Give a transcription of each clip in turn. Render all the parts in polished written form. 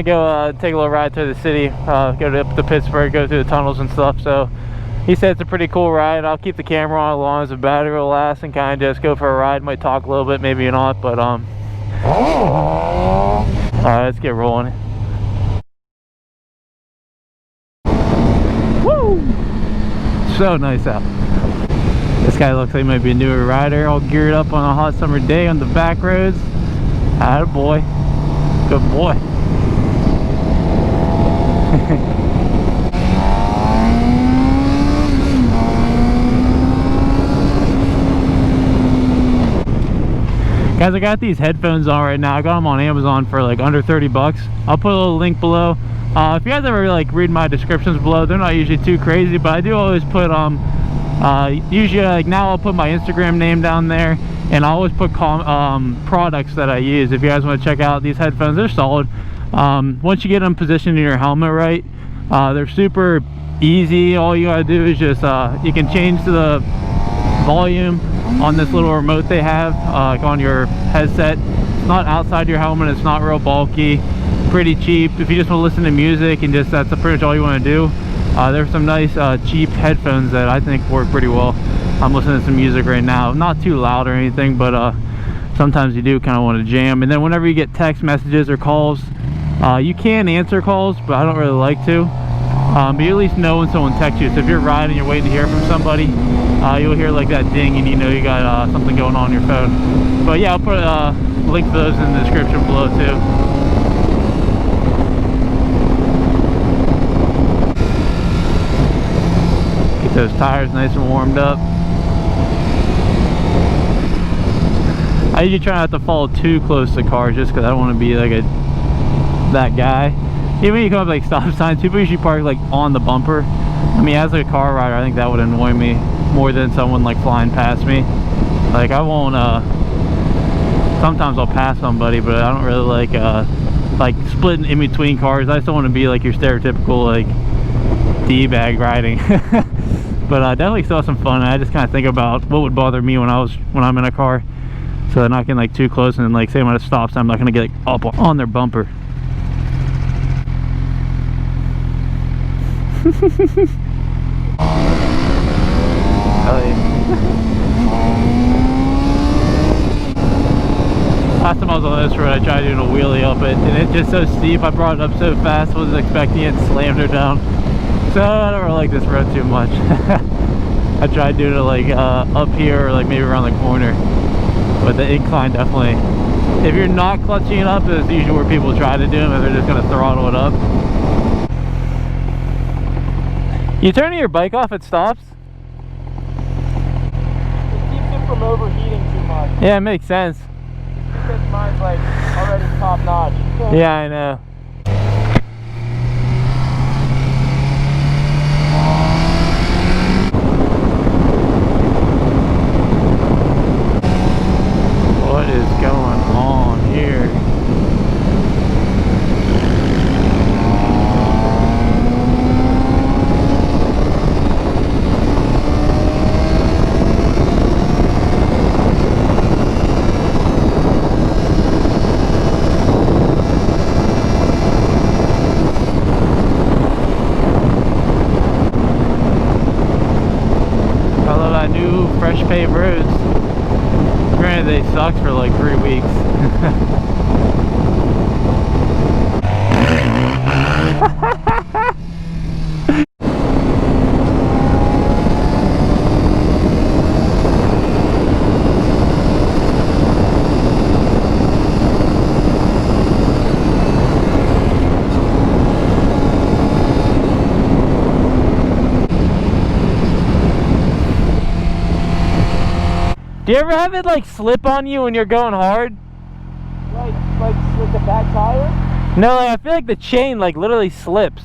gonna go take a little ride through the city, go up to Pittsburgh, go through the tunnels and stuff. So he said it's a pretty cool ride. I'll keep the camera on as long as the battery will last, and kind of just go for a ride. Might talk a little bit, maybe not, but all right, let's get rolling. Woo! So nice out. This guy looks like he might be a newer rider, all geared up on a hot summer day on the back roads. Atta boy. Good boy. Guys, I got these headphones on right now. I got them on Amazon for like under 30 bucks. I'll put a little link below. If you guys ever like read my descriptions below, they're not usually too crazy, but I do always put usually like now I'll put my Instagram name down there, and I always put products that I use. If you guys want to check out these headphones, they're solid. Once you get them positioned in your helmet right, they're super easy. All you gotta do is just you can change the volume on this little remote they have like on your headset. It's not outside your helmet, it's not real bulky, pretty cheap. If you just want to listen to music and just that's pretty much all you want to do, there's some nice cheap headphones that I think work pretty well. I'm listening to some music right now, not too loud or anything, but sometimes you do kind of want to jam. And then whenever you get text messages or calls, you can answer calls, but I don't really like to. But you at least know when someone texts you. So if you're riding, you're waiting to hear from somebody, you'll hear like that ding, and you know you got something going on your phone. But yeah, I'll put a link for those in the description below too. Get those tires nice and warmed up. I usually try not to follow too close to cars, just because I don't want to be like that guy. Even when you come up like stop signs, people usually park like on the bumper. I mean, as a car rider, I think that would annoy me more than someone like flying past me. Like I won't sometimes I'll pass somebody, but I don't really like splitting in between cars. I just don't want to be like your stereotypical like D-bag riding. But I definitely still have some fun. I just kind of think about what would bother me when I'm in a car, so they're not getting like too close, and like say I'm at a stop sign, I'm not gonna get like up on their bumper. Last time I was on this road, I tried doing a wheelie up it, and it's just so steep. I brought it up so fast, wasn't expecting it, and slammed her down. So I don't really like this road too much. I tried doing it like up here, or like maybe around the corner, but the incline definitely, if you're not clutching it up, is usually where people try to do them, and they're just going to throttle it up. You turning your bike off at stops? It keeps it from overheating too much. Yeah, it makes sense. Because mine's like already top notch. Yeah, I know. What is going on here? Fresh paved roads. Granted, they sucked for like 3 weeks. Do you ever have it like slip on you when you're going hard? Like with the back tire? No, like, I feel like the chain like literally slips.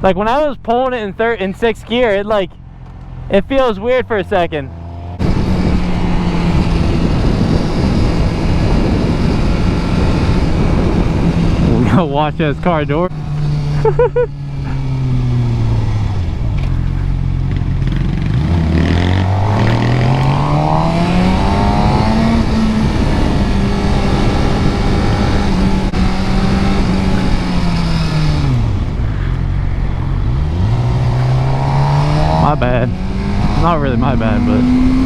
Like when I was pulling it in 6th gear, it feels weird for a second. We gotta watch this car door. my bad, but.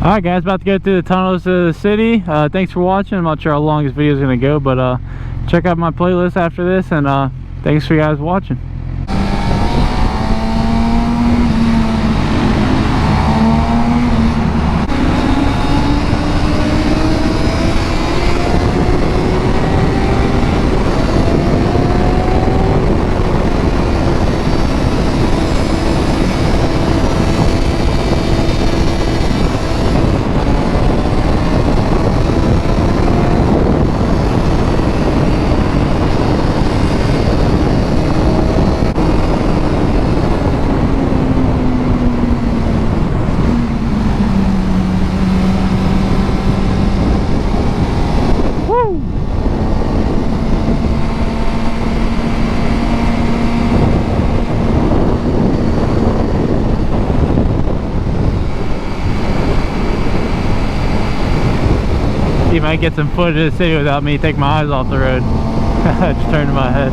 Alright guys, about to go through the tunnels of the city. Thanks for watching. I'm not sure how long this video is going to go, but check out my playlist after this, and thanks for you guys watching. You might get some footage of the city without me taking my eyes off the road. Just turning my head.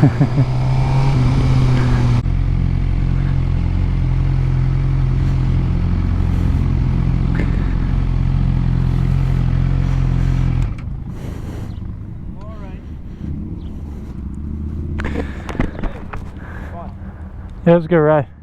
Yeah, it was a good ride.